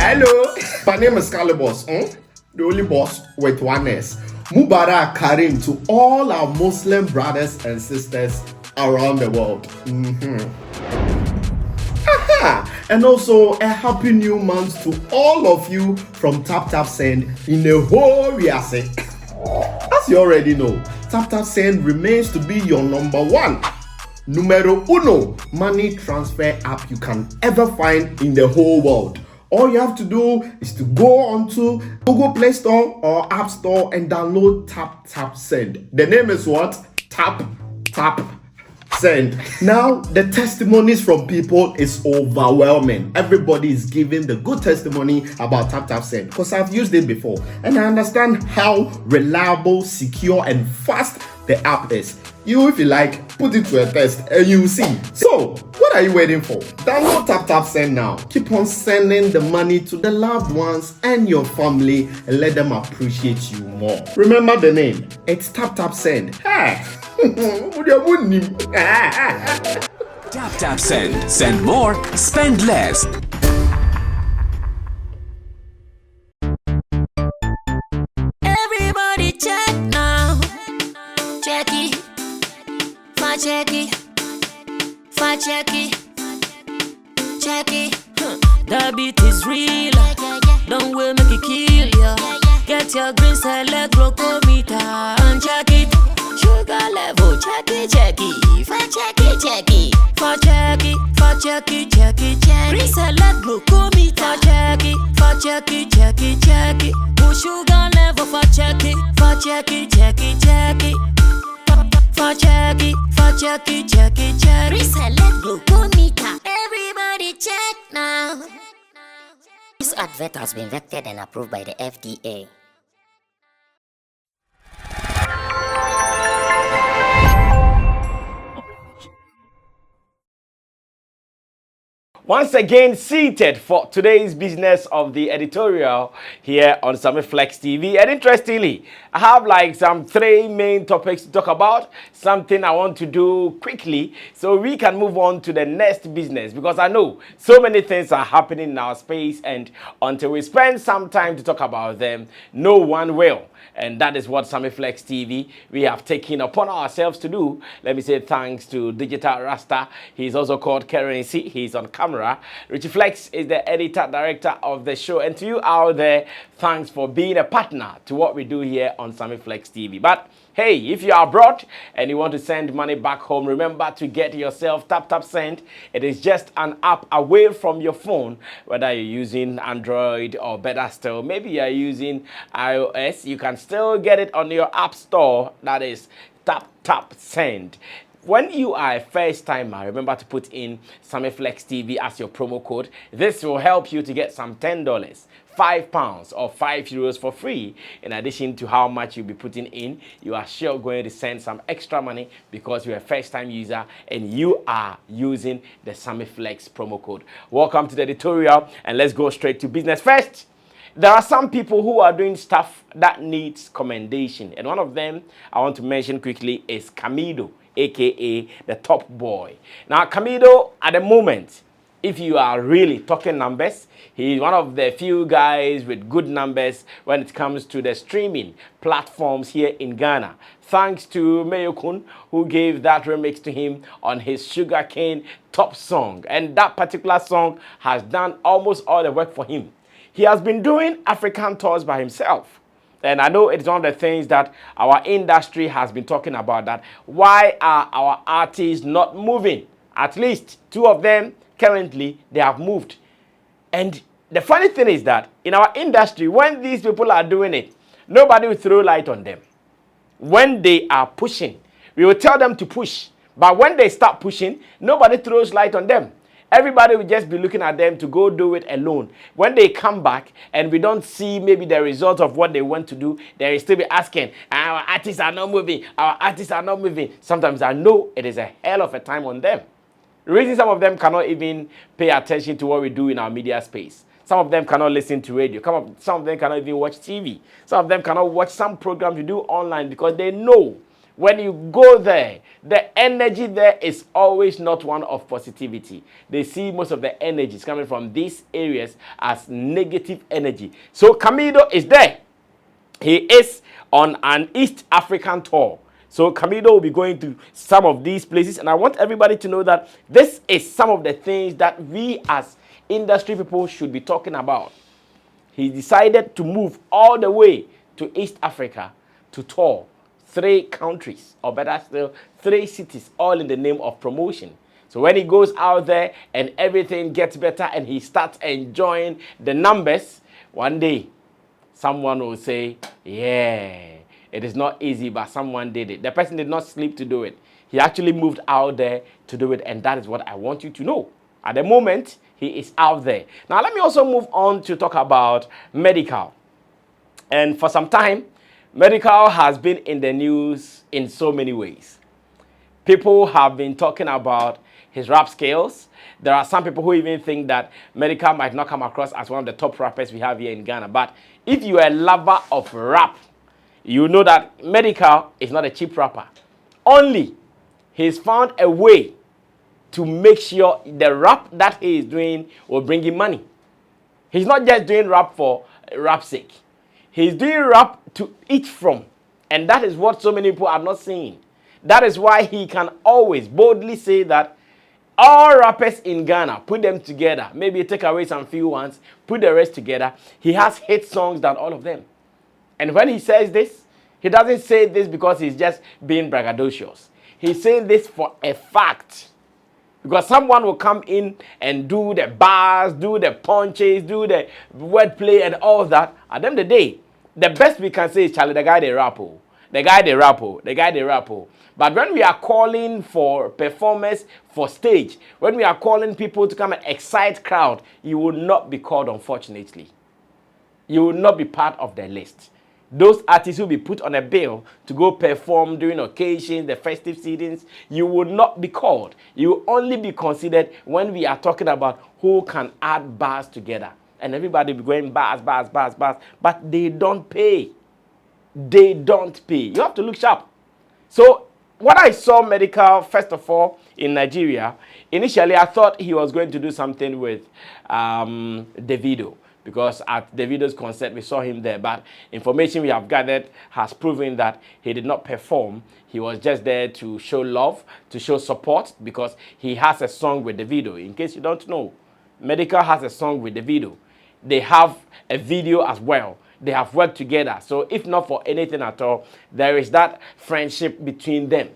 Hello, my name is Calibos, the only boss with one S. Mubarak Karim to all our Muslim brothers and sisters around the world. And also a happy new month to all of you from Tap Tap Send in the whole Riase. As you already know, Tap Tap Send remains to be your number one, numero uno money transfer app you can ever find in the whole world. All you have to do is to go onto Google Play Store or App Store and download Tap Tap Send. The name is what? Tap Tap Send. Now, the testimonies from people is overwhelming. Everybody is giving the good testimony about Tap Tap Send because I've used it before and I understand how reliable, secure, and fast the app is. You, if you like, put it to a test and you'll see. So, what are you waiting for? Download Tap Tap Send now. Keep on sending the money to the loved ones and your family and let them appreciate you more. Remember the name. It's Tap Tap Send. Hey. Tap Tap Send. Send more, spend less. Everybody check now. Check it. Fa check it. Fa check it. Check it. The beat is real. Don't will make it kill ya. Get your green select glucometer and check it. Sugar level, check it, check it. Fa check it, check it. Fa check it, fa check it, check it, check it. Green select glucometer, check it. Fa check it, check it, check it. Push sugar level, fa check it, fa check it, check it, check it. Fa check it, fa check it, check it, check it. Green select glucometer. Everybody check now. This advert has been vetted and approved by the FDA. Once again, seated for today's business of the editorial here on Sammy Flex TV. And interestingly, I have like some 3 main topics to talk about. Something I want to do quickly so we can move on to the next business, because I know so many things are happening in our space, and until we spend some time to talk about them, no one will. And that is what Sammy Flex TV we have taken upon ourselves to do. Let me say thanks to Digital Rasta. He's also called Currency. He's on camera. Richie Flex is the editor director of the show. And to you out there, thanks for being a partner to what we do here on Sammy Flex TV. But hey, if you are abroad and you want to send money back home, remember to get yourself Tap Tap Send. It is just an app away from your phone, whether you're using Android or better still, maybe you're using iOS. You can still get it on your app store. That is Tap Tap Send. When you are a first timer, remember to put in Sammy Flex TV as your promo code. This will help you to get some $10, £5 or €5 for free. In addition to how much you'll be putting in, you are sure going to send some extra money because you're a first time user and you are using the Sammy Flex promo code. Welcome to the editorial and let's go straight to business. First, there are some people who are doing stuff that needs commendation, and one of them I want to mention quickly is Camidoh, aka the top boy. Now Camidoh, at the moment, if you are really talking numbers, he's one of the few guys with good numbers when it comes to the streaming platforms here in Ghana. Thanks to Mayorkun, who gave that remix to him on his Sugarcane top song. And that particular song has done almost all the work for him. He has been doing African tours by himself. And I know it's one of the things that our industry has been talking about, that why are our artists not moving? At least 2 of them currently, they have moved. And the funny thing is that in our industry, when these people are doing it, nobody will throw light on them. When they are pushing, we will tell them to push. But when they start pushing, nobody throws light on them. Everybody will just be looking at them to go do it alone. When they come back and we don't see maybe the result of what they want to do, they will still be asking, our artists are not moving, our artists are not moving. Sometimes I know it is a hell of a time on them. The reason some of them cannot even pay attention to what we do in our media space. Some of them cannot listen to radio. Some of them cannot even watch TV. Some of them cannot watch some programs we do online because they know When you go there, the energy there is always not one of positivity. They see most of the energies coming from these areas as negative energy. So Camidoh is there. He is on an East African tour. So Camidoh will be going to some of these places. And I want everybody to know that this is some of the things that we as industry people should be talking about. He decided to move all the way to East Africa to tour 3 countries, or better still, 3 cities, all in the name of promotion. So when he goes out there and everything gets better and he starts enjoying the numbers, one day someone will say, yeah, it is not easy, but someone did it. The person did not sleep to do it. He actually moved out there to do it, and that is what I want you to know. At the moment, he is out there. Now, let me also move on to talk about Medikal. And for some time, Medikal has been in the news in so many ways. People have been talking about his rap skills. There are some people who even think that Medikal might not come across as one of the top rappers we have here in Ghana. But if you are a lover of rap, you know that Medikal is not a cheap rapper. Only he's found a way to make sure the rap that he is doing will bring him money. He's not just doing rap for rap's sake. He's doing rap to eat from. And that is what so many people are not seeing. That is why he can always boldly say that all rappers in Ghana, put them together, maybe take away some few ones, put the rest together, he has hit songs than all of them. And when he says this, he doesn't say this because he's just being braggadocious. He's saying this for a fact. Because someone will come in and do the bars, do the punches, do the wordplay and all that. At the end of the day, the best we can say is, Charlie, the guy they rap, oh. The guy they rap, oh. The guy they rap, oh. But when we are calling for performers for stage, when we are calling people to come and excite crowd, you will not be called, unfortunately. You will not be part of the list. Those artists will be put on a bill to go perform during occasions, the festive seasons. You will not be called. You will only be considered when we are talking about who can add bars together. And everybody will be going bars, bars, bars, bars. But they don't pay. They don't pay. You have to look sharp. So what I saw Medikal, first of all, in Nigeria, initially I thought he was going to do something with Davido. Because at Davido's concert, we saw him there. But information we have gathered has proven that he did not perform. He was just there to show love, to show support, because he has a song with Davido. In case you don't know, Medikal has a song with Davido. They have a video as well. They have worked together. So if not for anything at all, there is that friendship between them.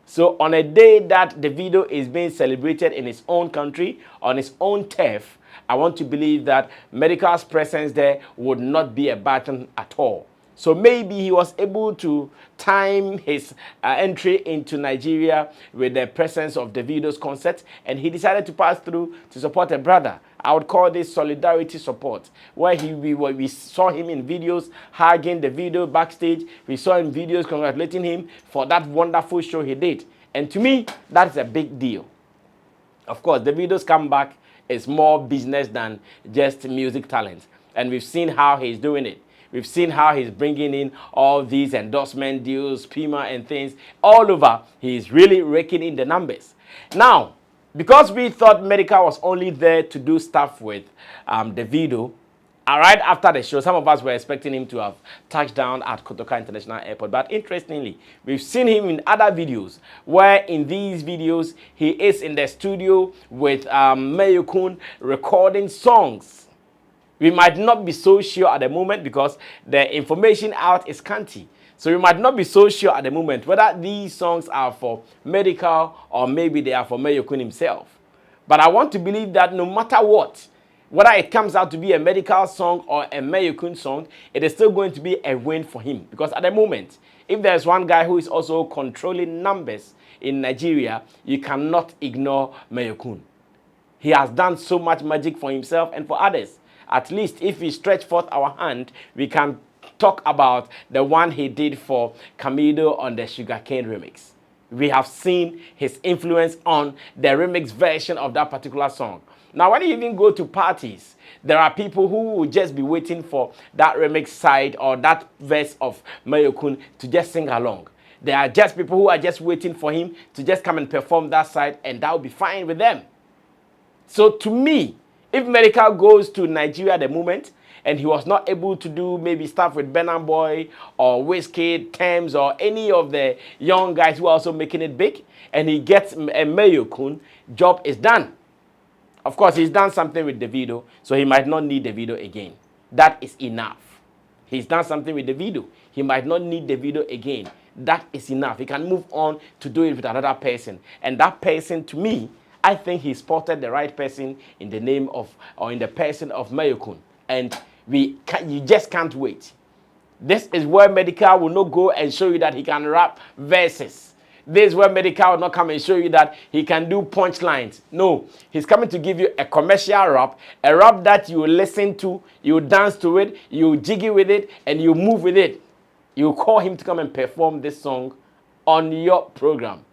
So on a day that Davido is being celebrated in his own country, on his own turf, I want to believe that Medikal's presence there would not be a burden at all. So maybe he was able to time his entry into Nigeria with the presence of Davido's concert, and he decided to pass through to support a brother. I would call this solidarity support, where we saw him in videos hugging Davido backstage. We saw in videos congratulating him for that wonderful show he did. And to me, that's a big deal. Of course, Davido's comeback is more business than just music talent. And we've seen how he's doing it. We've seen how he's bringing in all these endorsement deals, Pima and things all over. He's really raking in the numbers. Now, because we thought Medikal was only there to do stuff with Davido, right after the show, some of us were expecting him to have touched down at Kotoka International Airport. But interestingly, we've seen him in other videos, where in these videos, he is in the studio with Mayorkun recording songs. We might not be so sure at the moment because the information out is scanty. So we might not be so sure at the moment whether these songs are for Medikal or maybe they are for Mayorkun himself. But I want to believe that no matter what, whether it comes out to be a Medikal song or a Mayorkun song, it is still going to be a win for him. Because at the moment, if there's one guy who is also controlling numbers in Nigeria, you cannot ignore Mayorkun. He has done so much magic for himself and for others. At least if we stretch forth our hand, we can talk about the one he did for Camidoh on the Sugarcane remix. We have seen his influence on the remix version of that particular song. Now, when you even go to parties, there are people who will just be waiting for that remix side or that verse of Mayorkun to just sing along. There are just people who are just waiting for him to just come and perform that side, and that will be fine with them. So to me, if Medikal goes to Nigeria at the moment, and he was not able to do maybe stuff with Burna Boy or Wizkid, Thames, or any of the young guys who are also making it big, and he gets a Mayorkun, job is done. Of course, he's done something with Davido, so he might not need Davido again. That is enough. He's done something with Davido. He might not need Davido again. That is enough. He can move on to do it with another person. And that person, to me, I think he spotted the right person in the name of, or in the person of Mayorkun. And you just can't wait. This is where Medikal will not go and show you that he can rap verses. This is where Medikal will not come and show you that he can do punchlines. No, he's coming to give you a commercial rap, a rap that you listen to, you dance to it, you jiggy with it, and you move with it. You call him to come and perform this song on your program.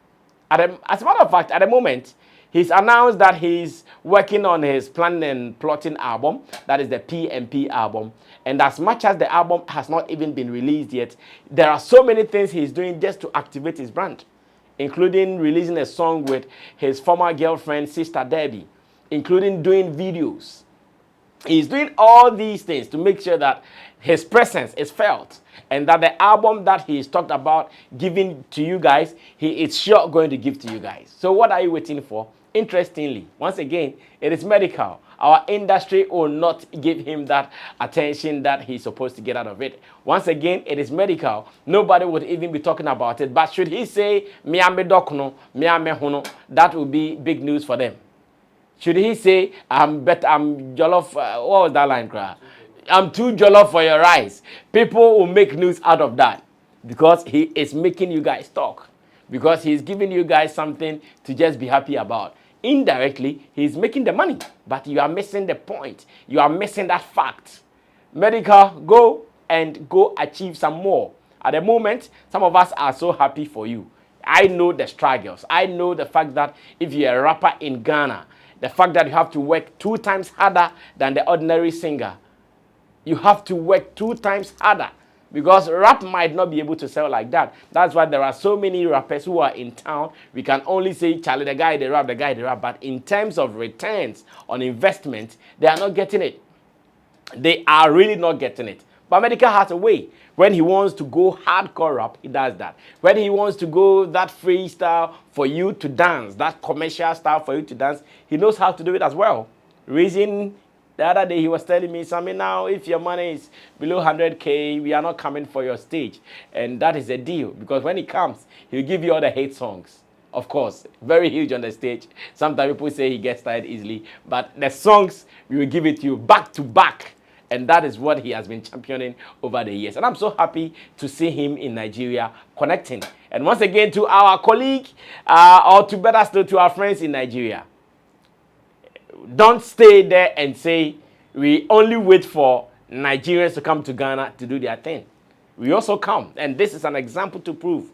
As a matter of fact, at the moment, he's announced that he's working on his planning and plotting album. That is the PMP album. And as much as the album has not even been released yet, there are so many things he's doing just to activate his brand, including releasing a song with his former girlfriend, Sister Debbie, including doing videos. He's doing all these things to make sure that his presence is felt and that the album that he's talked about giving to you guys, he is sure going to give to you guys. So what are you waiting for? Interestingly, once again, it is Medikal. Our industry will not give him that attention that he's supposed to get out of it. Once again, it is Medikal. Nobody would even be talking about it. But should he say, "Miame dokno, miame hono," that would be big news for them. Should he say, I'm jollof, what was that line, cry? I'm too jollof for your rice. People will make news out of that because he is making you guys talk. Because he's giving you guys something to just be happy about. Indirectly, he's making the money, but you are missing the point. You are missing that fact. Medikal, go and go achieve some more. At the moment, some of us are so happy for you. I know the struggles. I know the fact that if you're a rapper in Ghana, the fact that you have to work 2 times harder than the ordinary singer. You have to work 2 times harder because rap might not be able to sell like that. That's why there are so many rappers who are in town. We can only say, Charlie, the guy they rap, the guy they rap. But in terms of returns on investment, they are not getting it. They are really not getting it. But Medikal has a way. When he wants to go hardcore rap, he does that. When he wants to go that freestyle for you to dance, that commercial style for you to dance, he knows how to do it as well. Reason, the other day he was telling me, Sammy, now if your money is below 100K, we are not coming for your stage. And that is a deal. Because when he comes, he'll give you all the hate songs. Of course, very huge on the stage. Sometimes people say he gets tired easily. But the songs, we will give it to you back to back. And that is what he has been championing over the years. And I'm so happy to see him in Nigeria connecting. And once again, to our colleague, or to better still, to our friends in Nigeria, don't stay there and say, we only wait for Nigerians to come to Ghana to do their thing. We also come. And this is an example to prove.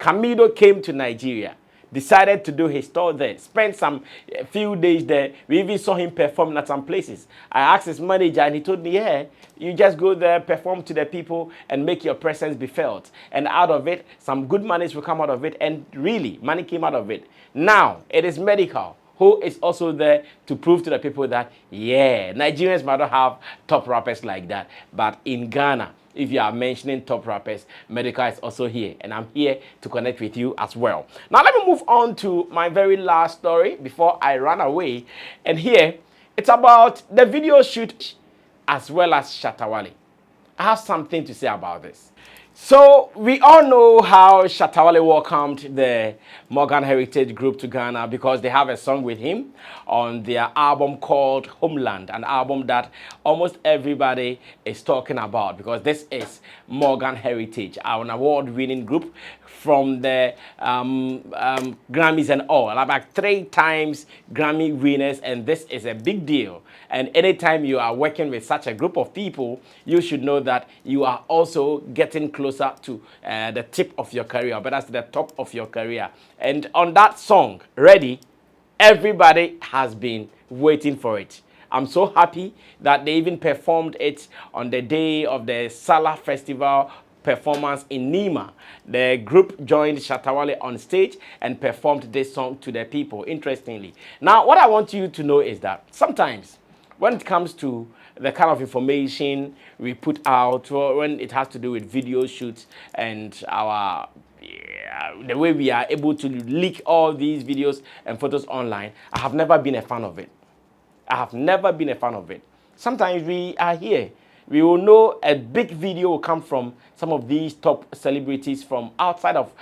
Camidoh came to Nigeria, decided to do his tour there, spent some few days there. We even saw him perform at some places. I asked his manager and he told me, yeah, you just go there, perform to the people and make your presence be felt. And out of it, some good monies will come out of it. And really, money came out of it. Now, it is Medikal who is also there to prove to the people that, yeah, Nigerians might not have top rappers like that. But in Ghana, if you are mentioning top rappers, Medikal is also here. And I'm here to connect with you as well. Now, let me move on to my very last story before I run away. And here, it's about the video shoot as well as Shatta. I have something to say about this. So, we all know how Shatta welcomed the Morgan Heritage Group to Ghana because they have a song with him on their album called Homeland, an album that almost everybody is talking about because this is Morgan Heritage, an award-winning group from the Grammys and all. About 3 times Grammy winners, and this is a big deal. And anytime you are working with such a group of people, you should know that you are also getting closer to the tip of your career, but that's the top of your career. And on that song, Ready, everybody has been waiting for it. I'm so happy that they even performed it on the day of the Salah Festival performance in Nima. The group joined Shatta on stage and performed this song to the people, interestingly. Now, what I want you to know is that sometimes when it comes to the kind of information we put out, or when it has to do with video shoots and the way we are able to leak all these videos and photos online, I have never been a fan of it. I have never been a fan of it. Sometimes we are here. We will know a big video will come from some of these top celebrities from outside of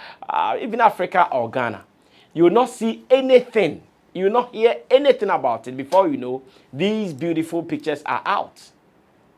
even Africa or Ghana. You will not see anything. You will not hear anything about it before you know these beautiful pictures are out.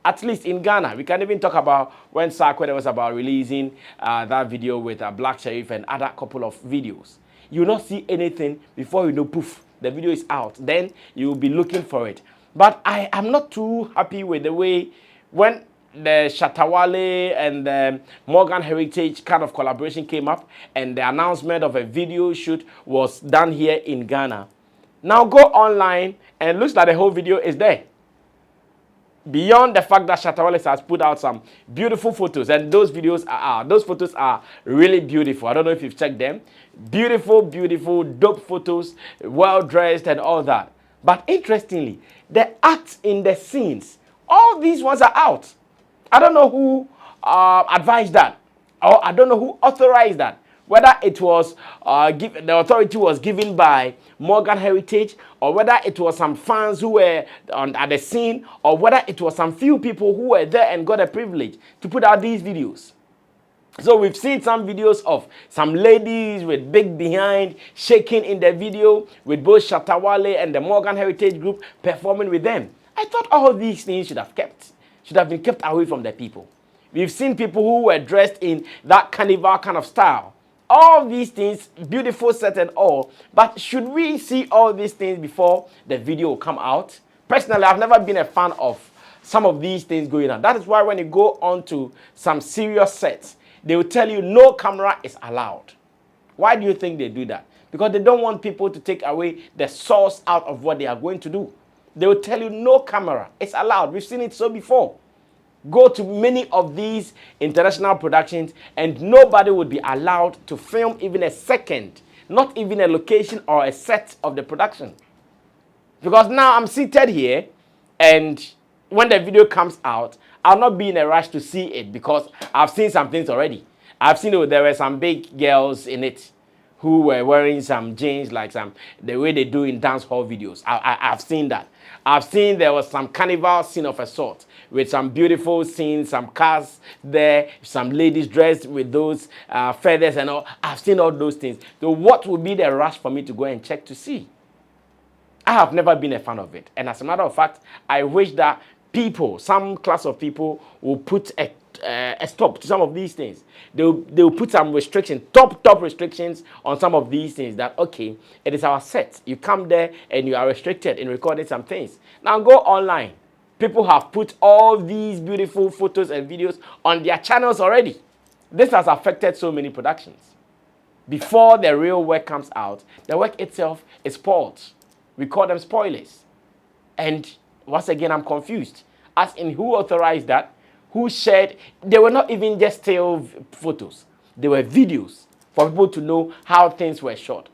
At least in Ghana, we can even talk about when Sarkwede was about releasing that video with Black Sheriff and other couple of videos. You will not see anything before you know, poof, the video is out. Then you will be looking for it. But I am not too happy with the way when the Shatta and the Morgan Heritage kind of collaboration came up and the announcement of a video shoot was done here in Ghana. Now go online and it looks like the whole video is there. Beyond the fact that Shatta has put out some beautiful photos, and those videos are those photos are really beautiful. I don't know if you've checked them. Beautiful, beautiful, dope photos, well dressed and all that. But interestingly, the acts in the scenes, all these ones are out. I don't know who advised that, or I don't know who authorized that. Whether it was the authority was given by Morgan Heritage, or whether it was some fans who were at the scene, or whether it was some few people who were there and got a privilege to put out these videos. So we've seen some videos of some ladies with big behind shaking in the video with both Shatta and the Morgan Heritage group performing with them. I thought all these things should have been kept away from the people. We've seen people who were dressed in that carnival kind of style. All these things, beautiful set and all, but should we see all these things before the video will come out? Personally, I've never been a fan of some of these things going on. That is why when you go on to some serious sets, they will tell you no camera is allowed. Why do you think they do that? Because they don't want people to take away the source out of what they are going to do. They will tell you no camera is allowed. We've seen it so before. Go to many of these international productions and nobody would be allowed to film even a second, not even a location or a set of the production. Because now I'm seated here and when the video comes out, I'll not be in a rush to see it because I've seen some things already. I've seen there were some big girls in it who were wearing some jeans like the way they do in dance hall videos. I've seen that. I've seen there was some carnival scene of a sort with some beautiful scenes, some cars there, some ladies dressed with those feathers and all. I've seen all those things. So what would be the rush for me to go and check to see? I have never been a fan of it. And as a matter of fact, I wish that people, some class of people, will put a stop to some of these things. They'll put some restrictions, top restrictions on some of these things that, okay, it is our set. You come there and you are restricted in recording some things. Now go online. People have put all these beautiful photos and videos on their channels already. This has affected so many productions. Before the real work comes out, the work itself is spoiled. We call them spoilers. And once again, I'm confused. As in who authorized that? Who shared? They were not even just still photos. They were videos for people to know how things were shot.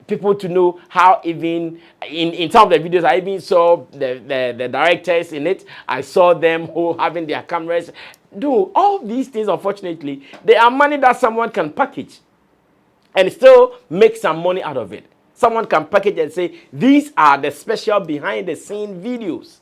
People to know how even, in some of the videos, I even saw the directors in it. I saw them who having their cameras. Dude, all these things, unfortunately, they are money that someone can package and still make some money out of it. Someone can package and say, these are the special behind the scene videos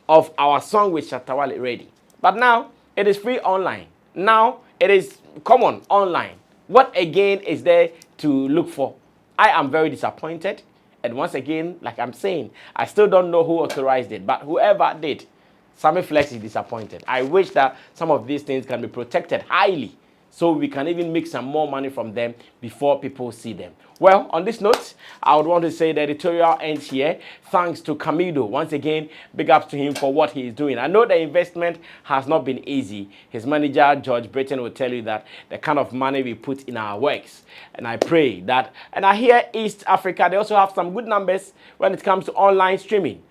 of our song with Shatta ready. But now, it is free online. Now, it is common online. What again is there to look for? I am very disappointed. And once again, like I'm saying, I still don't know who authorized it. But whoever did, Sammy Flex is disappointed. I wish that some of these things can be protected highly so we can even make some more money from them before people see them. Well, on this note, I would want to say the editorial ends here. Thanks to Camidoh. Once again, big ups to him for what he is doing. I know the investment has not been easy. His manager, George Britton, will tell you that the kind of money we put in our works. And I pray that, and I hear East Africa, they also have some good numbers when it comes to online streaming.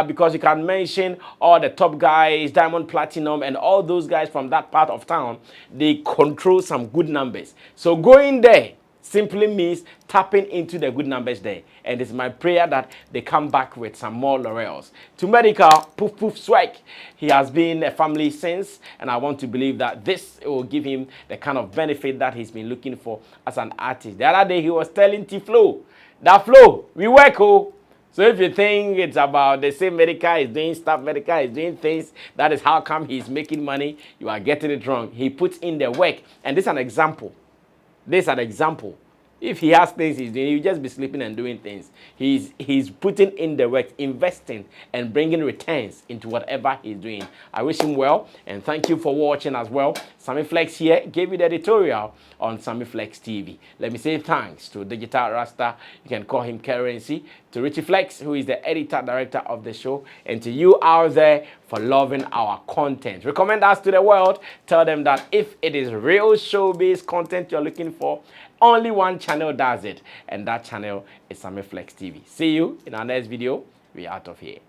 because you can mention all the top guys, Diamond Platinum, and all those guys from that part of town. They control some good numbers. So going there simply means tapping into the good numbers there. And it's my prayer that they come back with some more laurels. To Medikal, poof poof swag. He has been a family since, and I want to believe that this will give him the kind of benefit that he's been looking for as an artist. The other day he was telling T-Flow, that Flow, we work, oh. So if you think it's about the same Medikal is doing stuff, Medikal is doing things, that is how come he's making money, you are getting it wrong. He puts in the work. And this is an example. This is an example. If he has things he's doing, he'll just be sleeping and doing things. He's putting in the work, investing, and bringing returns into whatever he's doing. I wish him well, and thank you for watching as well. Sammy Flex here gave you the editorial on Sammy Flex TV. Let me say thanks to Digital Rasta. You can call him Currency. To Richie Flex, who is the editor director of the show, and to you out there for loving our content. Recommend us to the world. Tell them that if it is real showbiz content you're looking for, only one channel does it, and that channel is Sammy Flex TV. See you in our next video. We're out of here.